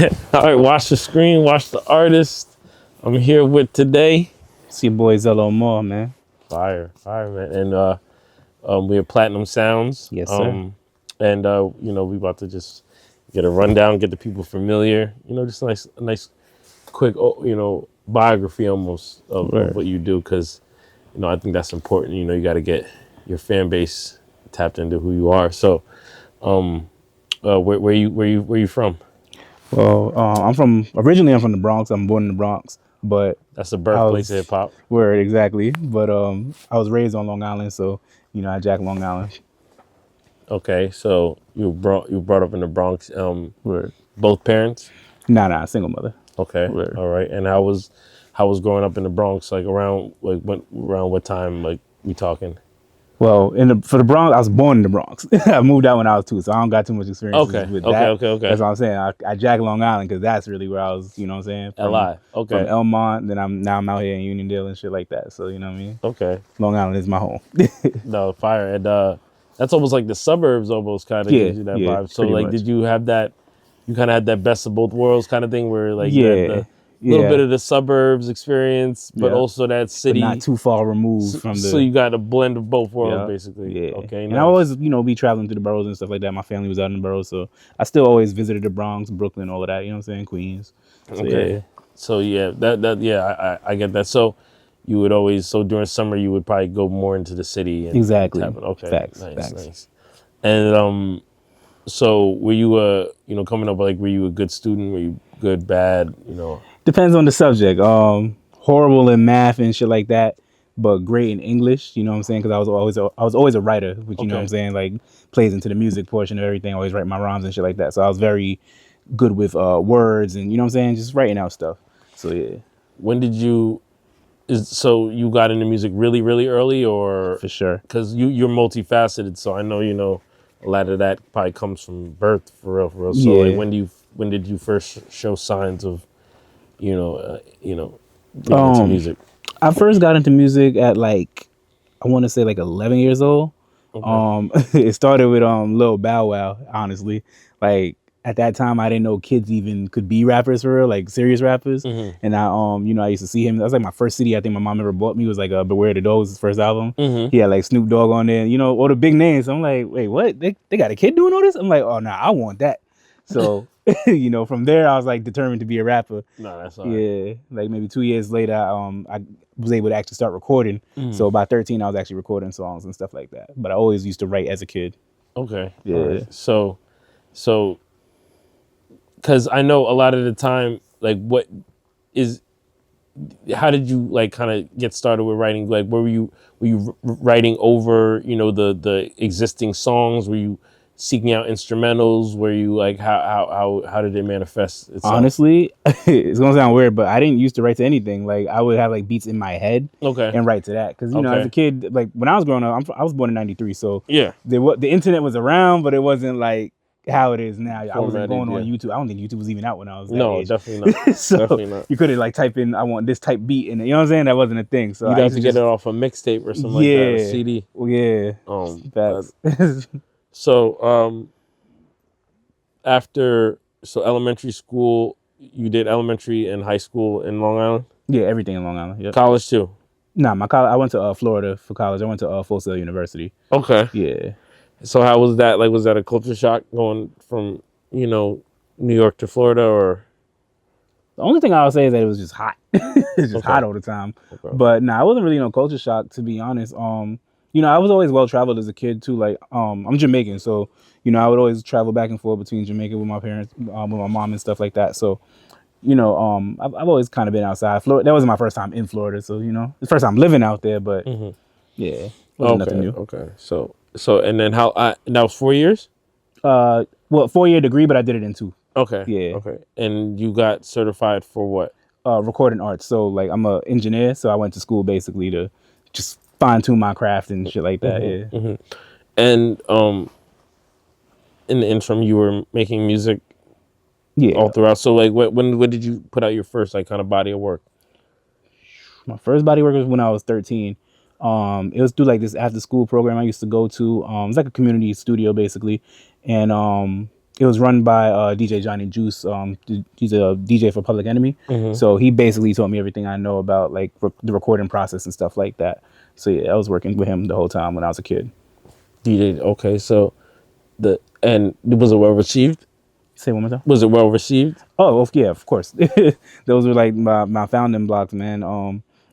All right, watch the screen, watch the artist. I'm here with today. It's your boy Omar, man. Fire, man. And we're Platinum Sounds. Yes, sir. And we about to just get a rundown, get the people familiar. Just a nice, quick, biography almost of what you do, because I think that's important. You got to get your fan base tapped into who you are. So, where you from? Well, originally I'm from the Bronx. I'm born in the Bronx, but That's the birthplace of hip hop. Word, exactly. But I was raised on Long Island, so I jack Long Island. Okay, so you brought up in the Bronx. Word. Both parents? Nah, single mother. Okay, Word. all right. And how was growing up in the Bronx? Like around what time? Like we talking? Well, for the Bronx, I was born in the Bronx. I moved out when I was 2, so I don't got too much experience with that. Okay. That's what I'm saying. I jack Long Island because that's really where I was. You know what I'm saying? LI. Okay. From Elmont, then I'm out here in Uniondale and shit like that. So you know what I mean? Okay. Long Island is my home. No, fire. And that's almost like the suburbs, almost kind of gives you that vibe. So like, much. did you have that? You kind of had that best of both worlds kind of thing, where like a little bit of the suburbs experience, but also that city, but not too far removed from the. So you got a blend of both worlds, basically. Yeah. Okay. And I always, be traveling through the boroughs and stuff like that. My family was out in the boroughs, so I still always visited the Bronx, Brooklyn, all of that. You know what I'm saying? Queens. So, okay. Yeah. So I get that. So you would always during summer you would probably go more into the city. And exactly. Okay. Facts. Nice. And so were you coming up, like, were you a good student? Were you good, bad? Depends on the subject. Horrible in math and shit like that, but great in English. You know what I'm saying? Because I was always a writer, which you know what I'm saying, like plays into the music portion of everything. I always write my rhymes and shit like that. So I was very good with words and you know what I'm saying, just writing out stuff. So yeah. When did you? So you got into music really, really early, or? For sure. Because you're multifaceted, so I know a lot of that probably comes from birth, for real. So like, when did you first show signs of, getting into music? I first got into music at I want to say 11 years old. Okay. It started with Lil Bow Wow, honestly. Like at that time I didn't know kids even could be rappers for real, like serious rappers. Mm-hmm. And I used to see him. That was like my first CD I think my mom ever bought me, was like Beware the Dog, was his first album. Mm-hmm. He had like Snoop Dogg on there, all the big names. I'm like, wait, what? They got a kid doing all this? I'm like, oh no, I want that. So from there I was like determined to be a rapper. No, that's all right. Yeah, like maybe 2 years later, I was able to actually start recording. Mm. So by 13, I was actually recording songs and stuff like that. But I always used to write as a kid. Okay. Yeah. Right. So, because I know a lot of the time, like, how did you like kind of get started with writing? Like, were you writing over, the existing songs? Were you seeking out instrumentals? Were you like, how did it manifest itself? Honestly, it's gonna sound weird, but I didn't used to write to anything. Like I would have like beats in my head, and write to that. Because as a kid, like when I was growing up, I was born in '93, so yeah, the internet was around, but it wasn't like how it is now. I wasn't going on YouTube. I don't think YouTube was even out when I was that age. Definitely not. So definitely not. You couldn't like type in I want this type beat, and you know what I'm saying, that wasn't a thing. So you'd have to get it off a mixtape or something like that, a CD. Well, yeah. Facts. So after elementary school, you did elementary and high school in Long Island? Yeah, everything in Long Island. Yep. College too? Nah, my college. I went to Florida for college. I went to Full Sail University. Okay. Yeah. So how was that? Like, was that a culture shock going from New York to Florida, or? The only thing I would say is that it was just hot. It's just hot all the time. Okay. But nah, it wasn't really no culture shock, to be honest. I was always well traveled as a kid too. Like, I'm Jamaican, so I would always travel back and forth between Jamaica with my parents, with my mom and stuff like that. So, I've always kind of been outside. Florida. That wasn't my first time in Florida, so it's the first time living out there. But yeah, wasn't nothing new. Okay, so and then how? That was 4 years. 4-year degree, but I did it in 2. Okay. Yeah. Okay, and you got certified for what? Recording arts. So like I'm an engineer, so I went to school basically to just fine tune my craft and shit like that. Yeah. Mm-hmm. And in the interim, you were making music. Yeah. All throughout. So like, when did you put out your first like kind of body of work? My first body of work was when I was 13. It was through like this after school program I used to go to. It's like a community studio basically, and It was run by DJ Johnny Juice. He's a DJ for Public Enemy. Mm-hmm. So he basically taught me everything I know about like the recording process and stuff like that. So yeah, I was working with him the whole time when I was a kid. DJ. Okay, so was it well received? Say one more time. Was it well received? Oh, well, yeah, of course. Those were like my founding blocks, man.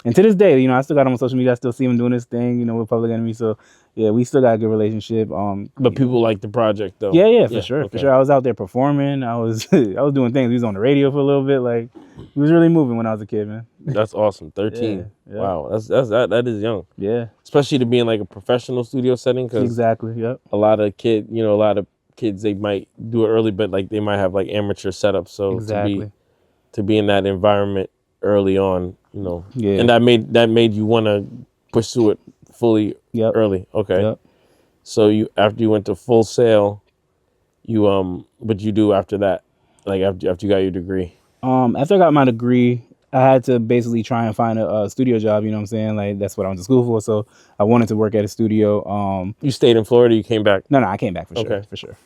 And to this day, I still got him on social media. I still see him doing his thing, with Public Enemy. So yeah, we still got a good relationship. But people like the project though. Yeah, for sure, for sure. I was out there performing. I was I was doing things. We was on the radio for a little bit. Like, he was really moving when I was a kid, man. That's awesome. 13. Yeah. Wow, that is young. Yeah, especially to be in like a professional studio setting. Cause exactly. Yep. a lot of kids they might do it early, but like they might have like amateur setups. So Exactly. to be in that environment early on, Yeah. and that made you want to pursue it fully Yep. early. Okay. Yep. So after you went to Full Sail, what you do after that? Like after you got your degree? After I got my degree, I had to basically try and find a studio job. You know what I'm saying? Like, that's what I went to school for. So I wanted to work at a studio. You stayed in Florida. You came back. No, I came back for sure. Okay. For sure.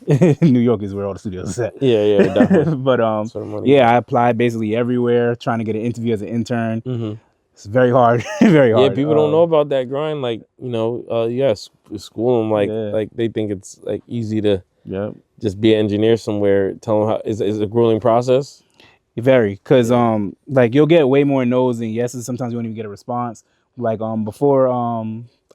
New York is where all the studios are at. Yeah, definitely. But yeah, I applied basically everywhere, trying to get an interview as an intern. Mm-hmm. It's very hard, very hard. Yeah, people don't know about that grind. Like, yes, school them like they think it's like easy to just be an engineer somewhere. Tell them how is a grueling process. Very, because like you'll get way more no's than yeses. Sometimes you won't even get a response. Like before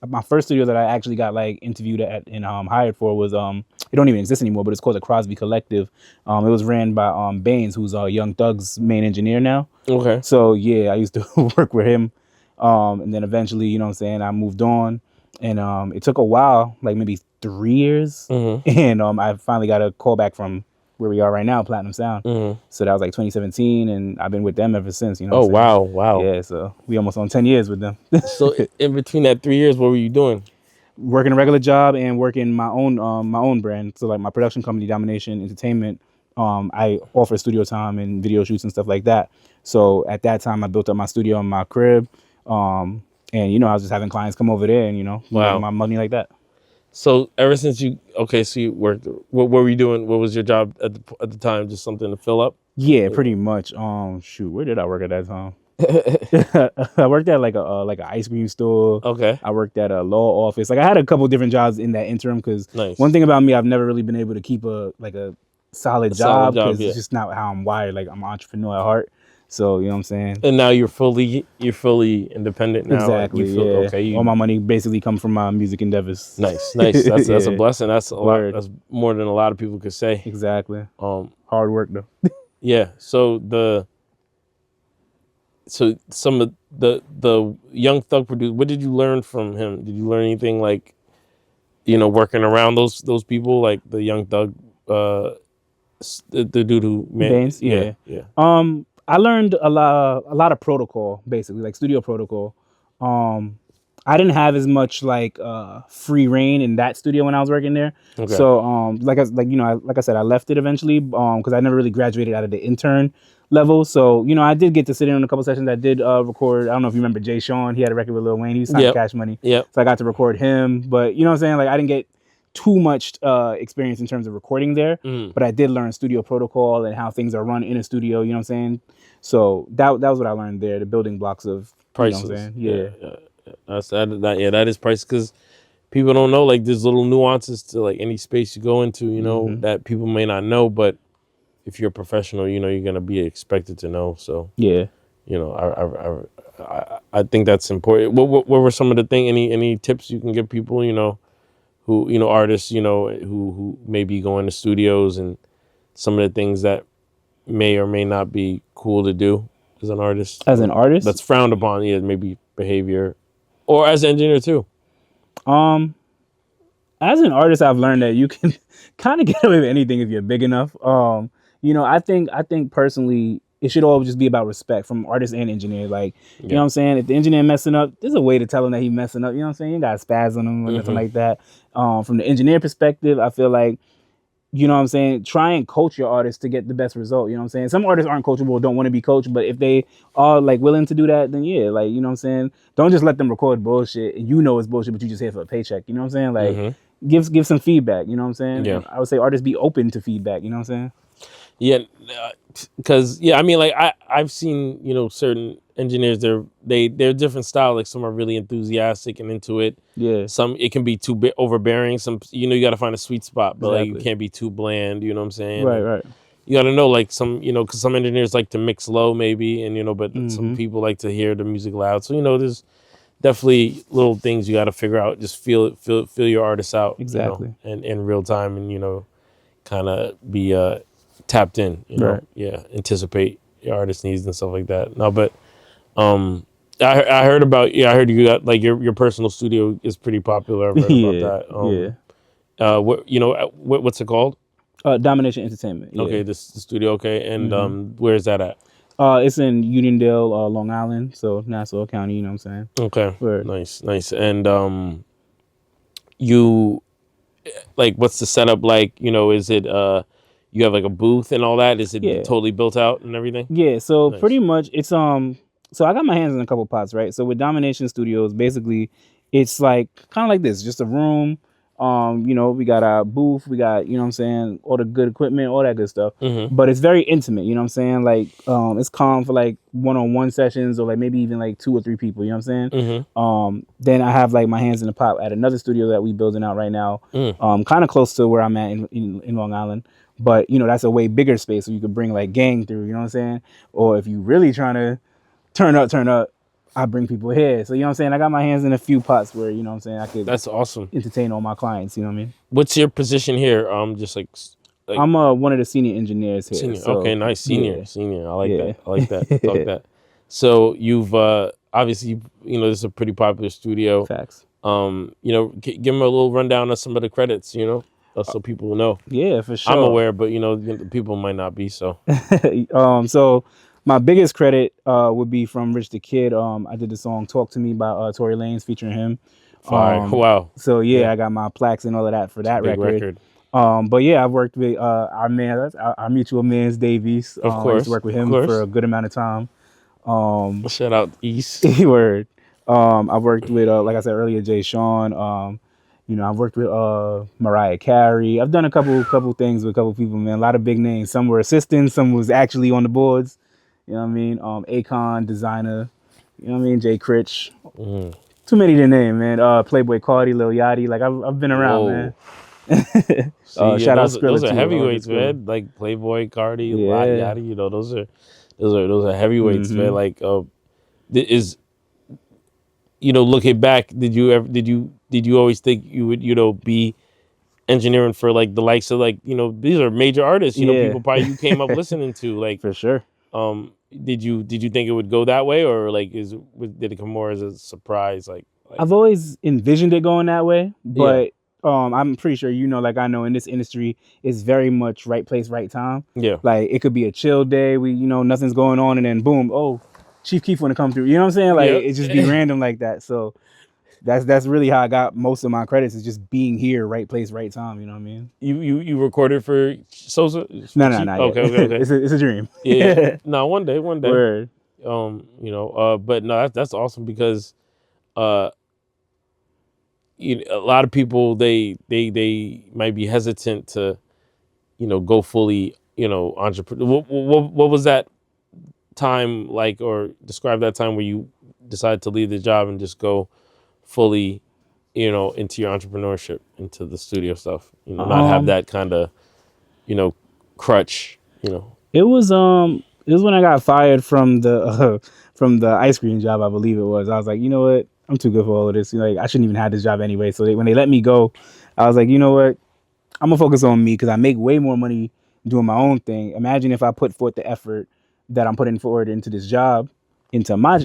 my first studio that I actually got like interviewed at and hired for was it don't even exist anymore, but it's called the Crosby Collective. It was ran by Baines, who's Young Thug's main engineer now. Okay. So yeah, I used to work with him, and then eventually, I moved on, and it took a while, like maybe 3 years, and I finally got a call back from where we are right now, Platinum Sound. So that was like 2017, and I've been with them ever since. Oh wow. Yeah, so we almost on 10 years with them. So in between that 3 years, what were you doing? Working a regular job and working my own brand. So like my production company, Domination Entertainment. I offer studio time and video shoots and stuff like that. So at that time, I built up my studio in my crib, and I was just having clients come over there and make my money like that. So ever since you worked, what were you doing? What was your job at the time? Just something to fill up? Yeah, pretty much. Shoot, where did I work at that time? I worked at like an ice cream store. Okay. I worked at a law office. Like I had a couple different jobs in that interim because one thing about me, I've never really been able to keep a solid job because it's just not how I'm wired. Like I'm an entrepreneur at heart. So, you know what I'm saying? And now you're fully independent now. Exactly. Like you okay. All my money basically comes from my music endeavors. Nice. That's a blessing. That's a lot. That's more than a lot of people could say. Exactly. Hard work though. Yeah. So some of the Young Thug producer, what did you learn from him? Did you learn anything like, working around those people, like the Young Thug, the dude who made Baines? Yeah. I learned a lot of protocol, basically, like studio protocol. I didn't have as much like free reign in that studio when I was working there. Okay. So like I said, I left it eventually because I never really graduated out of the intern level. So I did get to sit in on a couple sessions. I did record. I don't know if you remember Jay Sean. He had a record with Lil Wayne. He was signed Cash Money. Yeah. So I got to record him. But you know what I'm saying? Like I didn't get too much experience in terms of recording there, but I did learn studio protocol and how things are run in a studio. You know what I'm saying? So that was what I learned there. The building blocks of prices. You know what I'm saying? Yeah. That is price because people don't know like there's little nuances to like any space you go into. That people may not know, but if you're a professional, you're gonna be expected to know. So yeah, I think that's important. What were some of the things? Any tips you can give people? Who artists who may be going to studios and some of the things that may or may not be cool to do as an artist. As an artist, that's frowned upon. Yeah, maybe behavior, or as an engineer too. As an artist, I've learned that you can kind of get away with anything if you're big enough. I think personally, it should always just be about respect from artist and engineer. Like, you know what I'm saying? If the engineer messing up, there's a way to tell him that he's messing up. You know what I'm saying? You ain't got to spaz on him or nothing like that. From the engineer perspective, I feel like, you know what I'm saying? Try and coach your artist to get the best result. You know what I'm saying? Some artists aren't coachable, don't want to be coached, but if they are like willing to do that, then yeah, like, you know what I'm saying? Don't just let them record bullshit and it's bullshit, but you just here for a paycheck. You know what I'm saying? Like, give some feedback. You know what I'm saying? Yeah. And I would say artists be open to feedback. You know what I'm saying? Yeah, because I mean, like I've seen certain engineers they're different style. Like some are really enthusiastic and into it. Yeah. Some it can be too overbearing. Some you got to find a sweet spot, but like you Exactly. can't be too bland. You know what I'm saying? Right. And Right. you got to know like some because some engineers like to mix low maybe, and but some Mm-hmm. people like to hear the music loud. So there's definitely little things you got to figure out. Just feel your artists out. Exactly. And in real time, and kind of be tapped in, Right. yeah, anticipate your artist needs and stuff like that. No, but I heard about I heard you got like your personal studio is pretty popular. I've heard about Yeah. that. Yeah. What's it called? Domination Entertainment. Yeah. Okay, this the studio. Okay, and where's that at? It's in Uniondale, Long Island, so Nassau County. You know what I'm saying? Okay, Word. nice. And you like what's the setup like? Is it you have like a booth and all that? Is it Yeah. totally built out and everything? Yeah, so Nice. pretty much it's so I got my hands in a couple pots, right? So with Domination Studios, basically it's like kind of like this, just a room. We got our booth, we got, you know what I'm saying, all the good equipment, all that good stuff. Mm-hmm. But it's very intimate, you know what I'm saying? Like it's calm for like one-on-one sessions or like maybe even like 2 or 3 people, you know what I'm saying? Mm-hmm. Then I have like my hands in the pot at another studio that we building out right now. Kind of close to where I'm at in Long Island. But that's a way bigger space, so you could bring like gang through, you know what I'm saying? Or if you really trying to turn up, I bring people here. So you know what I'm saying? I got my hands in a few pots where, you know what I'm saying, I could That's awesome. entertain all my clients, you know what I mean? What's your position here? Just like I'm one of the senior engineers here. senior. So, Okay, nice. Senior. yeah. Senior. I like Yeah. that. I like that. Talk that. So you've obviously this is a pretty popular studio. Facts. Give them a little rundown of some of the credits, so people will know. Yeah, for sure. I'm aware, but people might not be. So So my biggest credit would be from Rich the Kid. I did the song "Talk to Me" by Tory Lanez featuring him. fire. Wow. So Yeah. I got my plaques and all of that for that Big record. But yeah, I've worked with our man, our mutual man's Davies. Of I course. used to work with him for a good amount of time. Shout out East. Word. I've worked with like I said earlier, Jay Sean. I've worked with Mariah Carey. I've done a couple things with a couple people, man. A lot of big names. Some were assistants, some was actually on the boards. You know what I mean? Akon, Designer. You know what I mean? Jay Critch. Too many to name, man. Playboy Cardi, Lil Yachty. Like I've been around, man. Shout out Skrilla those are too, heavyweights, all man. Like Playboy, Cardi, Yeah. Yachty. Those are heavyweights, man. Like looking back, did you always think you would be engineering for like the likes of like these are major artists, Yeah. people probably you came up listening to, like For sure. did you think it would go that way, or like did it come more as a surprise? Like I've always envisioned it going that way, but I'm pretty sure like I know in this industry it's very much right place, right time. yeah, Like it could be a chill day, we nothing's going on, and then boom, oh, Chief Keef want to come through. You know what I'm saying? Like Yeah. it just be random like that. So that's really how I got most of my credits, is just being here, right place, right time. You know what I mean? you recorded for Sosa? No, Chief? not Okay, yet. okay. It's a dream. Yeah. No, one day. Word. But no, that's awesome because a lot of people they might be hesitant to go fully entrepreneur. What was that time like, or describe that time where you decided to leave the job and just go fully into your entrepreneurship, into the studio stuff, not have that kind of crutch. It was when I got fired from the ice cream job, I believe it was. I was like, you know what? I'm too good for all of this. Like I shouldn't even have this job anyway. So when they let me go, I was like, you know what? I'm gonna focus on me, because I make way more money doing my own thing. Imagine if I put forth the effort that I'm putting forward into this job, into my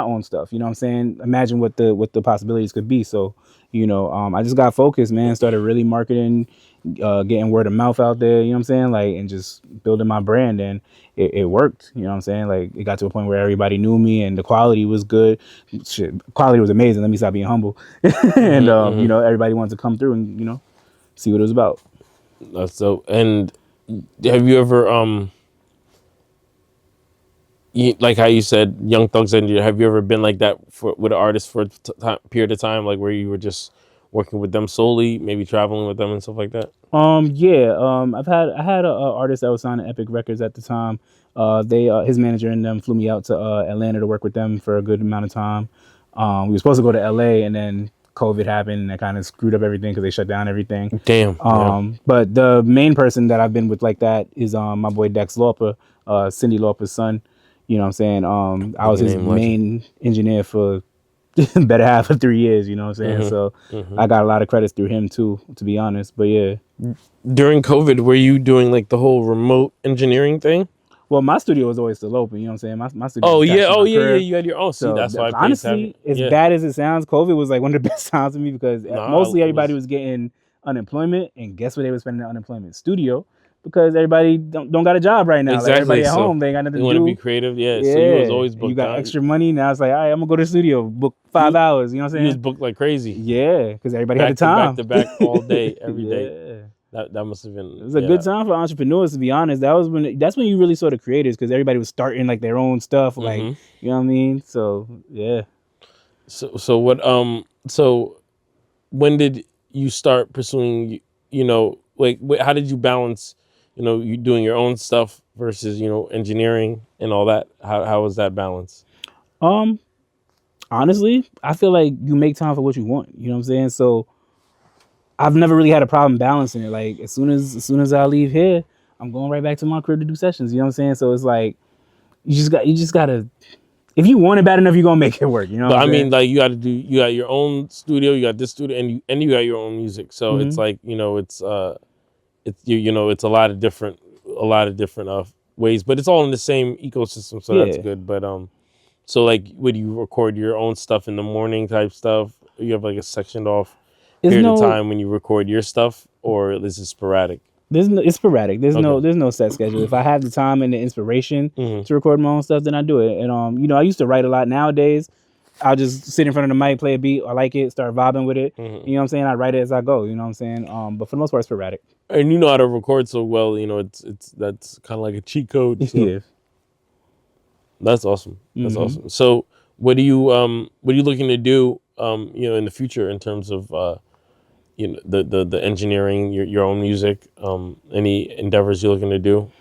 own stuff. You know what I'm saying? Imagine what the possibilities could be. So, I just got focused, man. Started really marketing, getting word of mouth out there. You know what I'm saying? Like, and just building my brand, and it worked. You know what I'm saying? Like, it got to a point where everybody knew me, and the quality was good. Shit, quality was amazing. Let me stop being humble. And everybody wanted to come through and see what it was about. So, and have you ever like how you said Young Thug's engineer, have you ever been like that with an artist for a period of time, like where you were just working with them solely, maybe traveling with them and stuff like that? Yeah. I had a artist that was signed to Epic Records at the time. They his manager and them flew me out to Atlanta to work with them for a good amount of time. We were supposed to go to LA, and then COVID happened and that kind of screwed up everything because they shut down everything. Damn. Yeah. But the main person that I've been with like that is my boy Dex Lauper, Cindy Lauper's son. You know what I'm saying? I was his main engineer for better half of 3 years, you know what I'm saying? So I got a lot of credits through him too, to be honest. But yeah. During COVID, were you doing like the whole remote engineering thing? Well, my studio was always still open, you know what I'm saying? My studio Oh was yeah, attached to my yeah, crib. you had your own. See, So that's why honestly, as bad as it sounds, COVID was like one of the best times for me because mostly everybody was getting unemployment, and guess where they were spending the unemployment? Studio, because everybody don't got a job right now. Exactly. Like everybody at home, they ain't got nothing to do. You want to be creative, yeah. So you was always booked. You got extra money. Now it's like, all right, I'm gonna go to the studio, book 5 hours. You know what I'm saying? You was booked like crazy. Yeah, because everybody had the time. Back to back all day, every day. That must have been. It was a good time for entrepreneurs, to be honest. That's when you really saw the creators, because everybody was starting like their own stuff, like you know what I mean. So yeah. So what? So when did you start pursuing? You know, like how did you balance? You know, you doing your own stuff versus engineering and all that. How was that balance? Honestly, I feel like you make time for what you want. You know what I'm saying? So I've never really had a problem balancing it. Like as soon as I leave here, I'm going right back to my crib to do sessions. You know what I'm saying? So it's like you just gotta. If you want it bad enough, you're gonna make it work. You know. But I mean, like you got your own studio, you got this studio, and you got your own music. So it's like it's it's a lot of different ways, but it's all in the same ecosystem. So that's good. But so like, would you record your own stuff in the morning type stuff? You have like a sectioned off period of time when you record your stuff, or is it sporadic? It's sporadic. There's no set schedule. If I have the time and the inspiration to record my own stuff, then I do it. And I used to write a lot. Nowadays, I'll just sit in front of the mic, play a beat, I like it, start vibing with it. You know what I'm saying? I write it as I go. You know what I'm saying? But for the most part, it's sporadic. And you know how to record so well. That's kind of like a cheat code. So. Yeah. That's awesome. That's awesome. So, what are you looking to do? In the future in terms of the engineering, your own music. Any endeavors you're looking to do?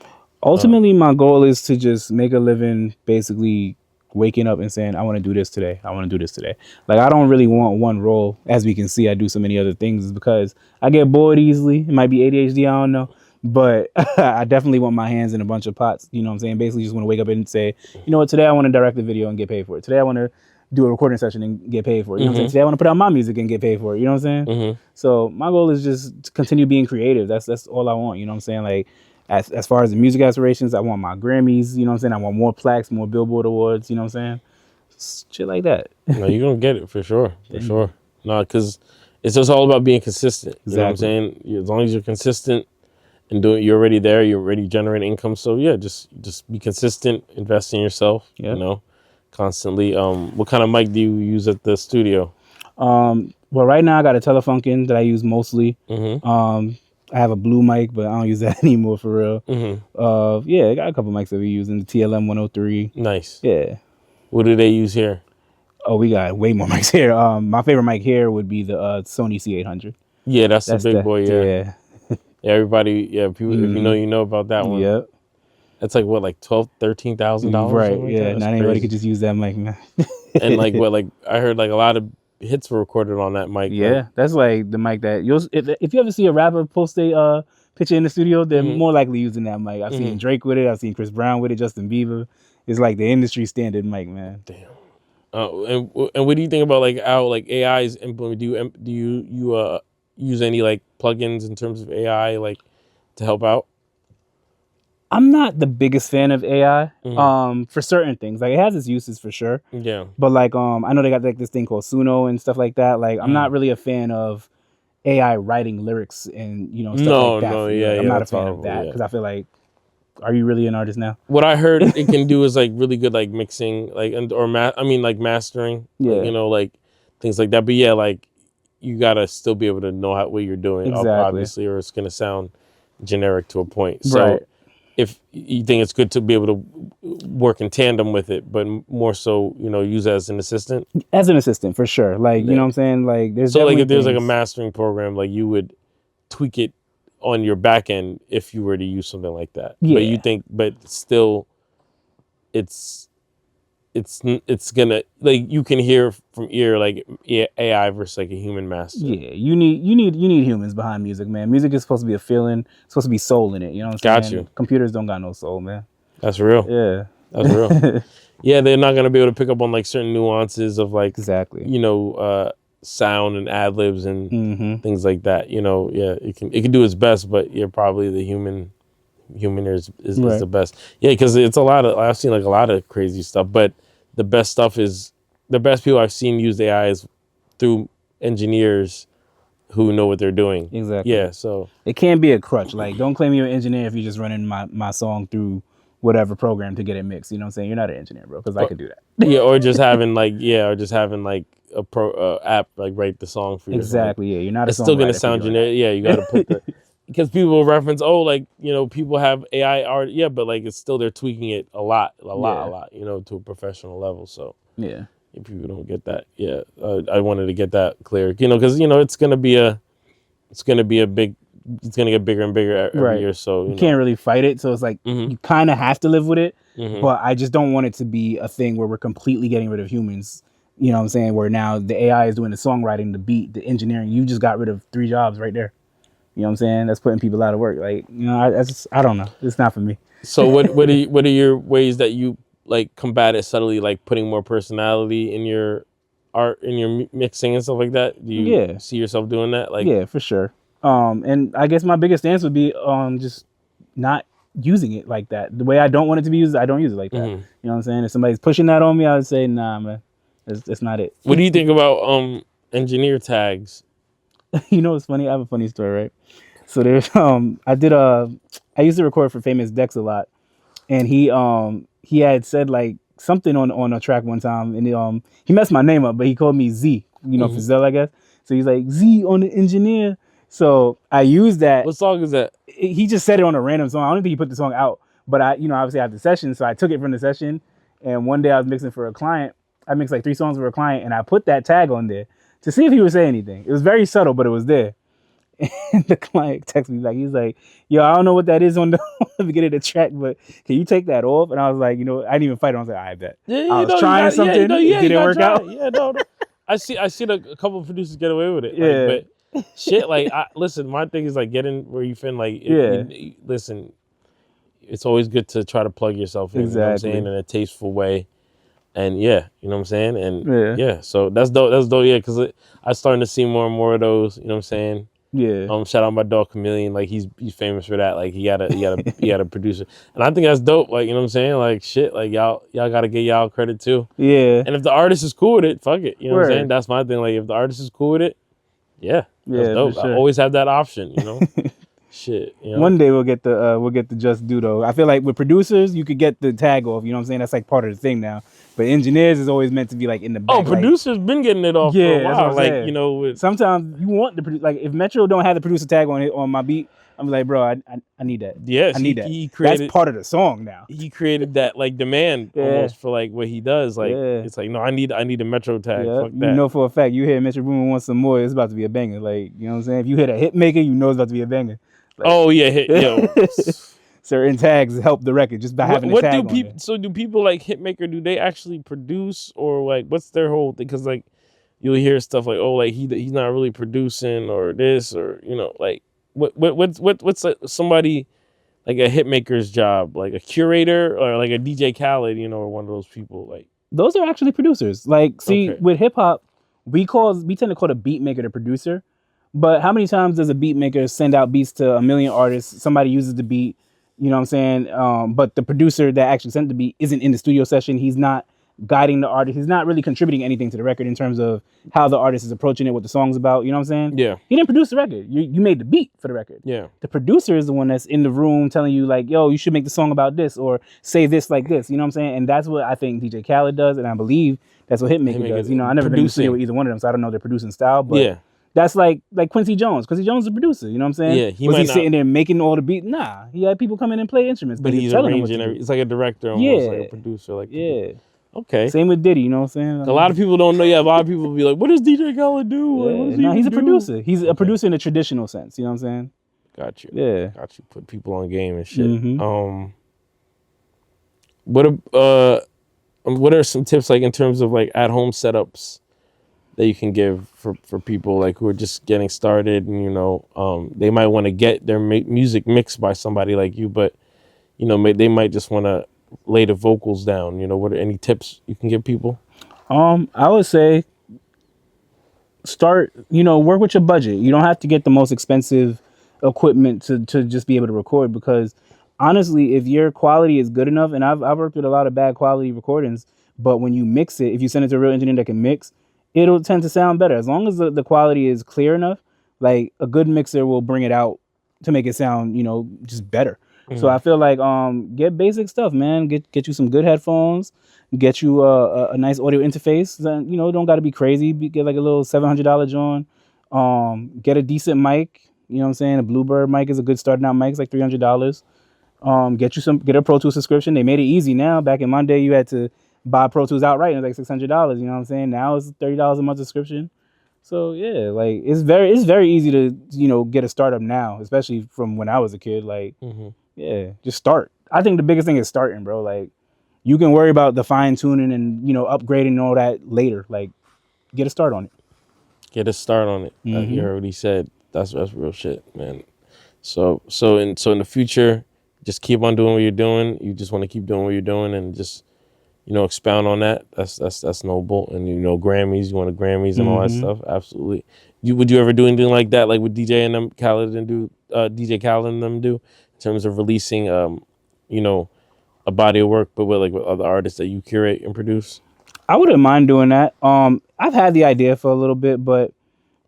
Ultimately, my goal is to just make a living, basically waking up and saying, I want to do this today. I want to do this today. Like, I don't really want one role. As we can see, I do so many other things because I get bored easily. It might be ADHD, I don't know. But I definitely want my hands in a bunch of pots. You know what I'm saying? Basically, just want to wake up and say, you know what, today I want to direct a video and get paid for it. Today I want to do a recording session and get paid for it. You know what I'm saying? Today I want to put out my music and get paid for it. You know what I'm saying? So my goal is just to continue being creative. That's all I want. You know what I'm saying? Like, as far as the music aspirations, I want my Grammys. You know what I'm saying? I want more plaques, more Billboard awards. You know what I'm saying? Shit like that. No, you're going to get it for sure. For sure. No, because it's just all about being consistent. You know what I'm saying? As long as you're consistent and you're already there, you're already generating income. So yeah, just be consistent, invest in yourself, constantly. What kind of mic do you use at the studio? Well, right now I got a Telefunken that I use mostly. I have a blue mic, but I don't use that anymore for real. I got a couple mics that we use in the TLM 103. Nice. Yeah. What do they use here? Oh, we got way more mics here. My favorite mic here would be the Sony C800. Yeah, that's the big boy. Yeah. Everybody, people, if you know about that one. Yep. That's like what, like $13,000? Right. Yeah. Not anybody could just use that mic, man. And like I heard like a lot of hits were recorded on that mic. Yeah, that's like the mic that if you ever see a rapper post a picture in the studio, they're more likely using that mic. I've seen Drake with it. I've seen Chris Brown with it. Justin Bieber. It's like the industry standard mic, man. Damn. And what do you think about like how like AI is implemented? Do you use any like plugins in terms of AI like to help out? I'm not the biggest fan of AI for certain things. Like, it has its uses for sure. Yeah. But like I know they got like this thing called Suno and stuff like that. Like, I'm not really a fan of AI writing lyrics and stuff like that. I'm not a fan of that because I feel like, are you really an artist now? What I heard it can do is like really good like mixing, like like mastering. Yeah. Like, like things like that. But yeah, like you gotta still be able to know what you're doing, obviously, or it's gonna sound generic to a point. So right. if you think it's good to be able to work in tandem with it, but more so, use it as an assistant. As an assistant, for sure. Like, you know what I'm saying? Like, there's so like if there's things. like a mastering program, like you would tweak it on your back end if you were to use something like that. Yeah. But you think, but still, it's gonna, like, you can hear from ear, like AI versus like a human master. Yeah, you need humans behind music, man. Music is supposed to be a feeling, it's supposed to be soul in it. You know what I'm saying? Got you. Computers don't got no soul, man. That's real. Yeah, that's real. Yeah, they're not gonna be able to pick up on like certain nuances of like exactly. Sound and ad libs and things like that. Yeah, it can do its best, but yeah, probably the human is the best. Yeah, because it's I've seen like a lot of crazy stuff, but the best people I've seen use AI is through engineers who know what they're doing. Exactly. Yeah, so it can't be a crutch. Like, don't claim you're an engineer if you're just running my song through whatever program to get it mixed. You know what I'm saying? You're not an engineer, bro, because I could do that. Yeah, or just having like a pro app like write the song for you. Exactly. Yeah, you're not. It's still gonna sound generic. Yeah, you got to put the because people will reference, people have AI art. Yeah, but like it's still they're tweaking it a lot, to a professional level. So yeah, if people don't get that, yeah, I wanted to get that clear. Because it's gonna get bigger and bigger every year. So you can't really fight it. So it's like you kind of have to live with it. But I just don't want it to be a thing where we're completely getting rid of humans. You know what I'm saying? Where now the AI is doing the songwriting, the beat, the engineering. You just got rid of 3 jobs right there. You know what I'm saying? That's putting people out of work. Like, I don't know. It's not for me. So what are your ways that you like combat it subtly, like putting more personality in your art, in your mixing and stuff like that? Do you see yourself doing that? Like, yeah, for sure. And I guess my biggest stance would be just not using it like that. The way I don't want it to be used, I don't use it like that. You know what I'm saying? If somebody's pushing that on me, I would say, nah, man, that's not it. What do you think about engineer tags? It's funny. I have a funny story, right? So there's I used to record for Famous Dex a lot, and he had said like something on a track one time, and he messed my name up, but he called me Z, for Zell, I guess. So he's like, Z on the engineer. So I used that. What song is that? He just said it on a random song. I don't think he put the song out, but obviously I have the session, so I took it from the session. And one day I was mixing for a client. I mixed like 3 songs for a client, and I put that tag on there to see if he would say anything. It was very subtle, but it was there. And the client texted me back. He's like, "Yo, I don't know what that is on the beginning of the track, but can you take that off?" And I was like, I didn't even fight him. I was like, "I bet." Yeah, I was trying something. It didn't work out. Yeah, no. I seen a couple of producers get away with it. Yeah. But shit, like, listen, my thing is like getting where you feel like, listen, it's always good to try to plug yourself in, exactly. You know what I'm saying, in a tasteful way. And you know what I'm saying? And so that's dope. That's dope, because I'm starting to see more and more of those, you know what I'm saying? Yeah. Shout out my dog Chameleon, like he's famous for that. Like he got a producer. And I think that's dope. Like, you know what I'm saying? Like shit, like y'all gotta get y'all credit too. Yeah. And if the artist is cool with it, fuck it. You know what I'm saying? That's my thing. Like if the artist is cool with it, that's dope. Sure. I always have that option, Shit. One day we'll get the just due though. I feel like with producers you could get the tag off, you know what I'm saying? That's like part of the thing now. But engineers is always meant to be like in the back. Oh, producers been getting it off for a while. Like, sometimes you want the producer. Like if Metro don't have the producer tag on it on my beat, I'm like, bro, I need that. Yes, I need that. That's part of the song now. He created that like demand almost for like what he does. Like it's like, no, I need a Metro tag. Fuck that. You know for a fact, you hear Metro Boomin wants some more, it's about to be a banger. Like, you know what I'm saying? If you hit a hit maker, you know it's about to be a banger. Like, certain tags help the record just by having a tag on it. So do people like Hitmaker, do they actually produce, or like what's their whole thing? Because like you'll hear stuff like, oh, like he's not really producing or this, or like what's somebody like a Hitmaker's job, like a curator or like a DJ Khaled, or one of those people? Like those are actually producers. Like with hip hop, we tend to call the beat maker the producer. But how many times does a beat maker send out beats to a million artists? Somebody uses the beat, you know what I'm saying? But the producer that actually sent the beat isn't in the studio session. He's not guiding the artist. He's not really contributing anything to the record in terms of how the artist is approaching it, what the song's about. You know what I'm saying? Yeah. He didn't produce the record. You made the beat for the record. Yeah. The producer is the one that's in the room telling you like, yo, you should make the song about this or say this like this. You know what I'm saying? And that's what I think DJ Khaled does, and I believe that's what Hitmaker does. I never been in the studio with either one of them, so I don't know their producing style. But That's like Quincy Jones. Quincy Jones is a producer. You know what I'm saying? Yeah, he Was might he not, sitting there making all the beats? Nah, he had people come in and play instruments, but but he was he's telling them what arranging. to do. It's like a director, almost like a Yeah, producer, like yeah. okay. Same with Diddy. You know what I'm saying? A lot of people don't know. Yeah, a lot of people be like, "What does DJ Khaled do? Like, what Yeah, does he no, he's even a do?" producer. He's a producer in a traditional sense. You know what I'm saying? Got you. Yeah. Got you. Put people on game and shit. Mm-hmm. What what are some tips like in terms of like at home setups that you can give for people like who are just getting started and they might want to get their music mixed by somebody like you, but they might just want to lay the vocals down. What are any tips you can give people? I would say start, work with your budget. You don't have to get the most expensive equipment to just be able to record, because honestly, if your quality is good enough, and I've worked with a lot of bad quality recordings, but when you mix it, if you send it to a real engineer that can mix, it'll tend to sound better. As long as the quality is clear enough, like a good mixer will bring it out to make it sound, just better. So I feel like get basic stuff, man. Get you some good headphones, get you a nice audio interface. Then don't got to be crazy. Get like a little $700 joint. Get a decent mic. You know what I'm saying? A Bluebird mic is a good starting out mic. It's like $300. Get a Pro Tools subscription. They made it easy now. Back in my day, you had to buy Pro Tools outright, and it was like $600. You know what I'm saying? Now it's $30 a month subscription. So yeah, like it's very easy to get a startup now, especially from when I was a kid. Like yeah, just start. I think the biggest thing is starting, bro. Like you can worry about the fine tuning and upgrading and all that later. Like get a start on it. Get a start on it. You heard what he said. That's real shit, man. So in the future, just keep on doing what you're doing. You just want to keep doing what you're doing and just expound on that. That's noble. And Grammys, you want the Grammys and all that stuff. Absolutely. Would you ever do anything like that, like with DJ and them Khaled and DJ Khaled and them do, in terms of releasing a body of work, but with other artists that you curate and produce? I wouldn't mind doing that. I've had the idea for a little bit, but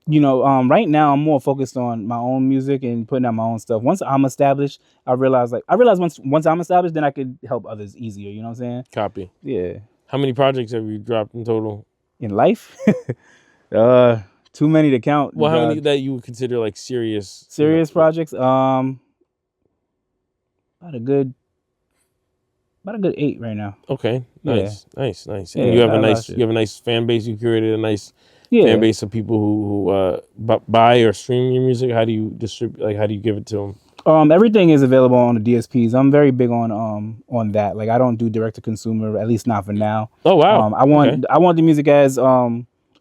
right now I'm more focused on my own music and putting out my own stuff. Once I'm established, I realize once I'm established, then I could help others easier. You know what I'm saying? Copy. Yeah. How many projects have you dropped in total? In life, too many to count. Well, how many that you would consider like serious projects? About a good 8 right now. Okay, nice, yeah. nice. Yeah, and you have a nice fan base. You curated a nice fan base of people who buy or stream your music. How do you distribute? Like, how do you give it to them? Everything is available on the DSPs. I'm very big on that. Like, I don't do direct to consumer, at least not for now. Oh wow. I want the music as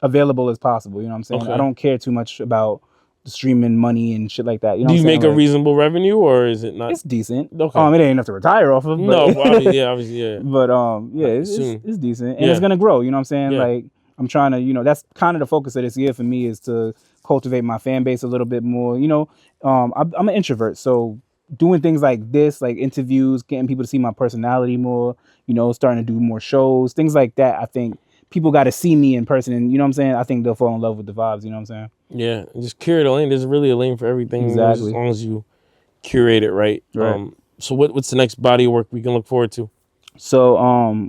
available as possible. You know what I'm saying? Okay. I don't care too much about the streaming money and shit like that. You know, do you make a reasonable revenue, or is it not? It's decent. Okay. It ain't enough to retire off of. But no, obviously, yeah. But it's decent, and it's gonna grow. You know what I'm saying? Yeah. Like, I'm trying to, that's kind of the focus of this year for me, is to cultivate my fan base a little bit more. I'm an introvert, so doing things like this, like interviews, getting people to see my personality more, starting to do more shows, things like that. I think people got to see me in person, and you know what I'm saying? I think they'll fall in love with the vibes, you know what I'm saying? Yeah, just curate a lane. There's really a lane for everything. Exactly. As long as you curate it right. So what's the next body of work we can look forward to? So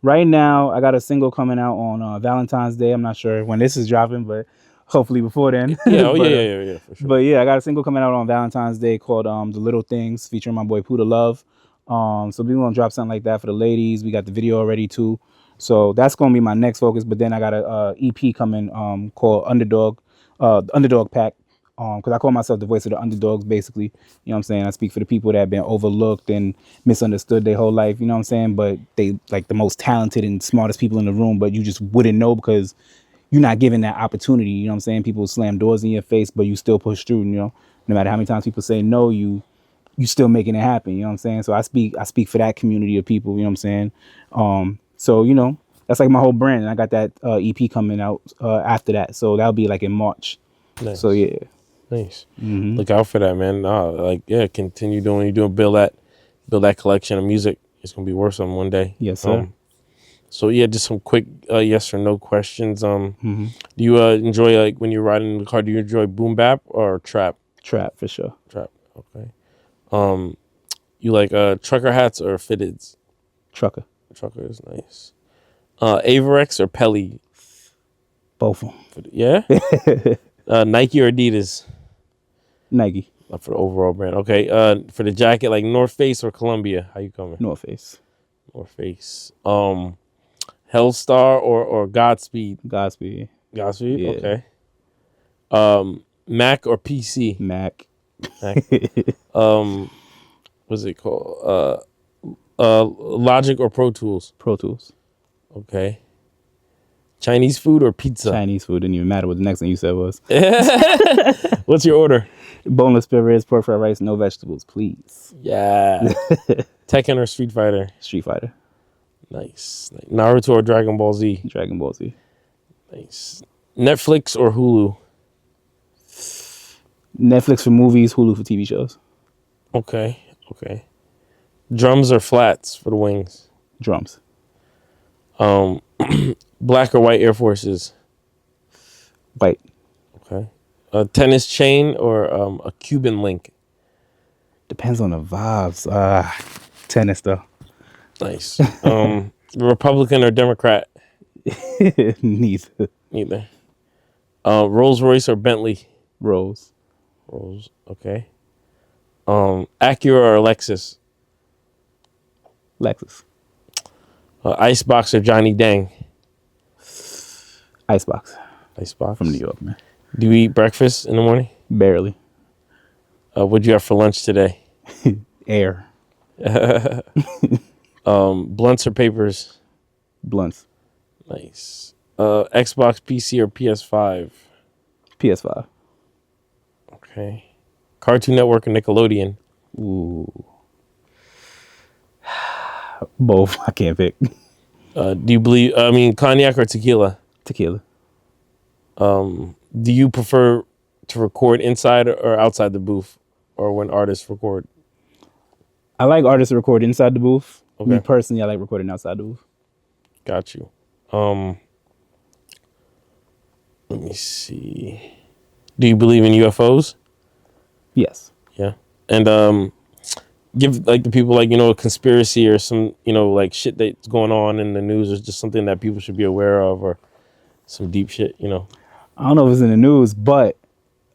right now I got a single coming out on Valentine's Day. I'm not sure when this is dropping, but hopefully before then. Yeah, yeah, for sure. But yeah, I got a single coming out on Valentine's Day called The Little Things, featuring my boy Puda Love. So we're gonna drop something like that for the ladies. We got the video already too. So that's gonna be my next focus. But then I got a EP coming called Underdog Pack. Because I call myself the voice of the underdogs, basically. You know what I'm saying? I speak for the people that have been overlooked and misunderstood their whole life, you know what I'm saying? But they like the most talented and smartest people in the room, but you just wouldn't know because you're not given that opportunity, you know what I'm saying? People slam doors in your face, but you still push through, no matter how many times people say no, you still making it happen, you know what I'm saying? So I speak for that community of people, you know what I'm saying? So, that's like my whole brand, and I got that EP coming out after that. So that'll be like in March. Nice. So yeah. Nice. Look out for that, man. Continue doing what you're doing. Build that collection of music. It's gonna be worth something one day. Yes, sir. So yeah, just some quick yes or no questions. Do you enjoy, like, when you're riding in the car? Do you enjoy boom bap or trap? Trap for sure. Trap. Okay. You like trucker hats or fitteds? Trucker. Trucker is nice. Averex or Pelly? Both of them. Yeah. Nike or Adidas? Nike. For the overall brand. Okay. For the jacket, like North Face or Columbia? How you coming? North Face. North Face. Hellstar or Godspeed? Godspeed. Godspeed. Yeah. Okay. Mac or PC? Mac. Mac. What's it called? Logic or Pro Tools? Pro Tools. Okay. Chinese food or pizza? Chinese food. Didn't even matter what the next thing you said was. What's your order? Boneless spare ribs, pork fried rice, no vegetables, please. Yeah. Tekken or Street Fighter? Street Fighter. Nice. Naruto or Dragon Ball Z? Dragon Ball Z. Nice. Netflix or Hulu? Netflix for movies, Hulu for TV shows. Okay. Drums or flats for the wings? Drums. Black or white Air Forces? White. Okay. A tennis chain or a Cuban link? Depends on the vibes. Tennis though. Nice. Republican or Democrat? Neither. Neither. Rolls Royce or Bentley? Rolls. Okay. Acura or Lexus? Lexus. Icebox or Johnny Dang? Icebox. Icebox. From New York, man. Do you eat breakfast in the morning? Barely. What'd you have for lunch today? Air. Blunts or papers? Blunts. Nice. Xbox, PC, or PS5? PS5. Okay. Cartoon Network or Nickelodeon? Ooh. Both. I can't pick. Do you believe? Cognac or tequila? Tequila. Do you prefer to record inside or outside the booth, or when artists record? I like artists to record inside the booth. Okay. Me personally, I like recording outside the booth. Got you. Let me see. Do you believe in UFOs? Yes. Yeah. And give like the people like a conspiracy or some like shit that's going on in the news, or just something that people should be aware of, or some deep shit. I don't know if it's in the news, but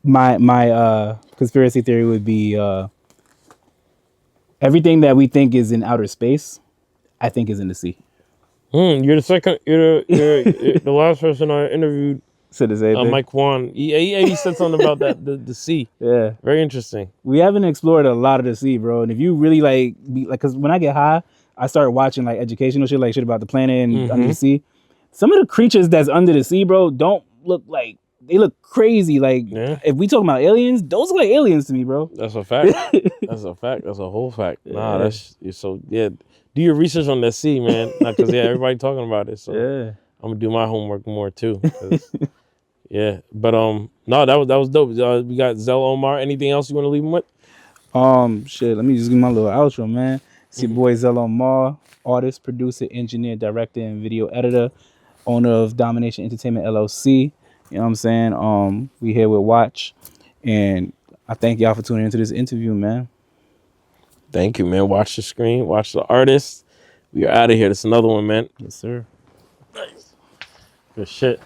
my conspiracy theory would be everything that we think is in outer space, I think is in the sea. You're the second. You're the last person I interviewed. Said the same thing. Mike Kwan. He said something about that the sea. Yeah, very interesting. We haven't explored a lot of the sea, bro. And if you really because when I get high, I start watching like educational shit, like shit about the planet and under the sea. Some of the creatures that's under the sea, bro, don't look like. They look crazy. Like, if we talking about aliens, those look like aliens to me, bro. That's a fact. That's a fact. That's a whole fact. Nah, that's so. Yeah, do your research on that sea, man. Because everybody talking about it. So I'm gonna do my homework more too. Yeah, but no, that was dope. We got Zell Omar. Anything else you want to leave him with? Shit. Let me just give my little outro, man. It's your boy Zell Omar, artist, producer, engineer, director, and video editor, owner of Domination Entertainment LLC. You know what I'm saying? We here with Watch, and I thank y'all for tuning into this interview, man. Thank you, man. Watch the screen, watch the artist. We are out of here. That's another one, man. Yes, sir. Nice. Good shit.